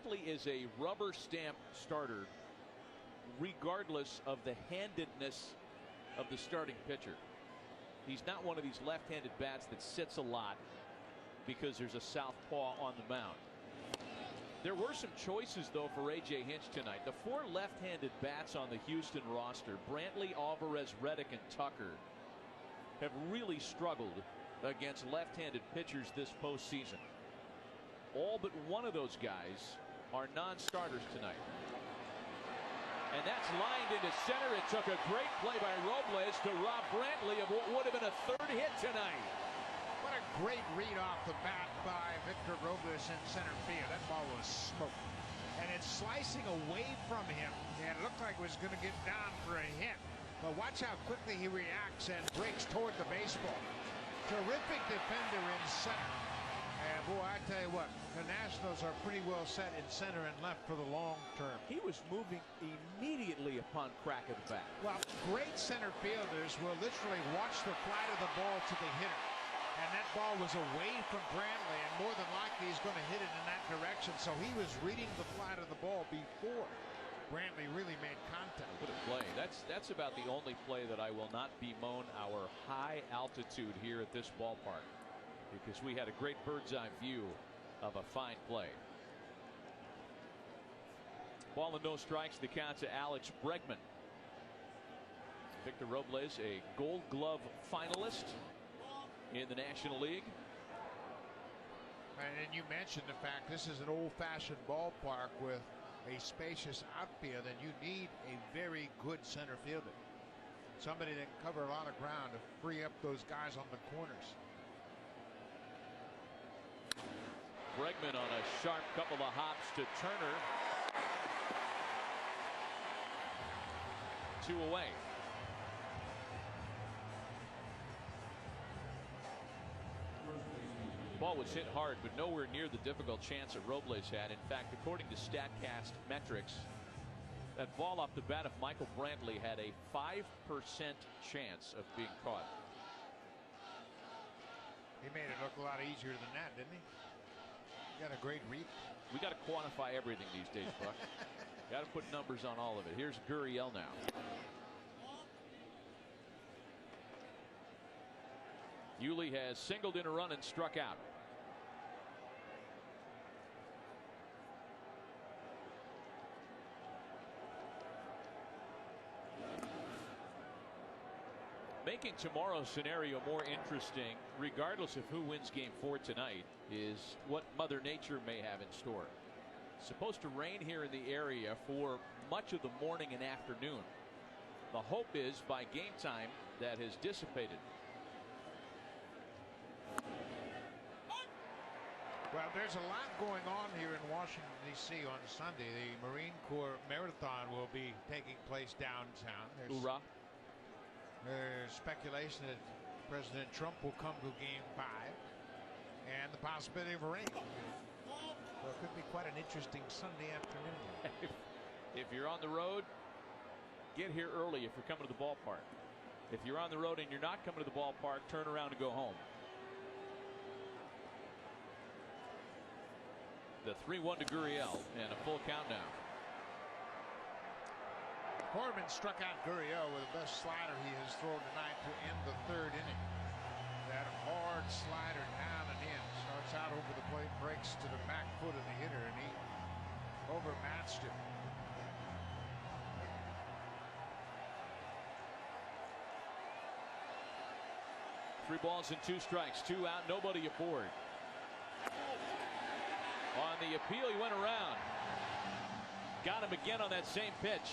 Brantley is a rubber stamp starter regardless of the handedness of the starting pitcher. He's not one of these left-handed bats that sits a lot because there's a southpaw on the mound. There were some choices, though, for A.J. Hinch tonight. The four left-handed bats on the Houston roster, Brantley, Alvarez, Reddick, and Tucker, have really struggled against left-handed pitchers this postseason. All but one of those guys are non-starters tonight. And that's lined into center. It took a great play by Robles to rob Brantley of what would have been a third hit tonight. What a great read off the bat by Victor Robles in center field. That ball was smoked. And it's slicing away from him. And it looked like it was going to get down for a hit. But watch how quickly he reacts and breaks toward the baseball. Terrific defender in center. And boy, I tell you what, the Nationals are pretty well set in center and left for the long term. He was moving immediately upon crack of the bat. Well, great center fielders will literally watch the flight of the ball to the hitter. And that ball was away from Brantley, and more than likely he's going to hit it in that direction. So he was reading the flight of the ball before Brantley really made contact. What a play. That's about the only play that I will not bemoan our high altitude here at this ballpark, because we had a great bird's eye view of a fine play. Ball and no strikes, the count to Alex Bregman. Victor Robles, a Gold Glove finalist in the National League. And you mentioned the fact this is an old-fashioned ballpark with a spacious outfield, and you need a very good center fielder. Somebody that can cover a lot of ground to free up those guys on the corners. Bregman on a sharp couple of hops to Turner. 2 away. Ball was hit hard, but nowhere near the difficult chance that Robles had. In fact, according to StatCast metrics, that ball off the bat of Michael Brantley had a 5% chance of being caught. He made it look a lot easier than that, didn't he? He got a great read. We got to quantify everything these days, Buck. Got to put numbers on all of it. Here's Gurriel now. Yuli has singled in a run and struck out. Making tomorrow's scenario more interesting, regardless of who wins Game 4 tonight, is what Mother Nature may have in store. It's supposed to rain here in the area for much of the morning and afternoon. The hope is by game time that has dissipated. Well, there's a lot going on here in Washington, D.C. on Sunday. The Marine Corps Marathon will be taking place downtown. Hoorah. There's speculation that President Trump will come to Game 5, and the possibility of rain. So it could be quite an interesting Sunday afternoon. If you're on the road, get here early if you're coming to the ballpark. If you're on the road and you're not coming to the ballpark, turn around and go home. The 3-1 to Gurriel, and a full count now. Corbin struck out Gurriel with the best slider he has thrown tonight to end the third inning. That hard slider down and in. Starts out over the plate, breaks to the back foot of the hitter, and he overmatched it. Three balls and 2 strikes, 2 out, nobody aboard. On the appeal, he went around. Got him again on that same pitch.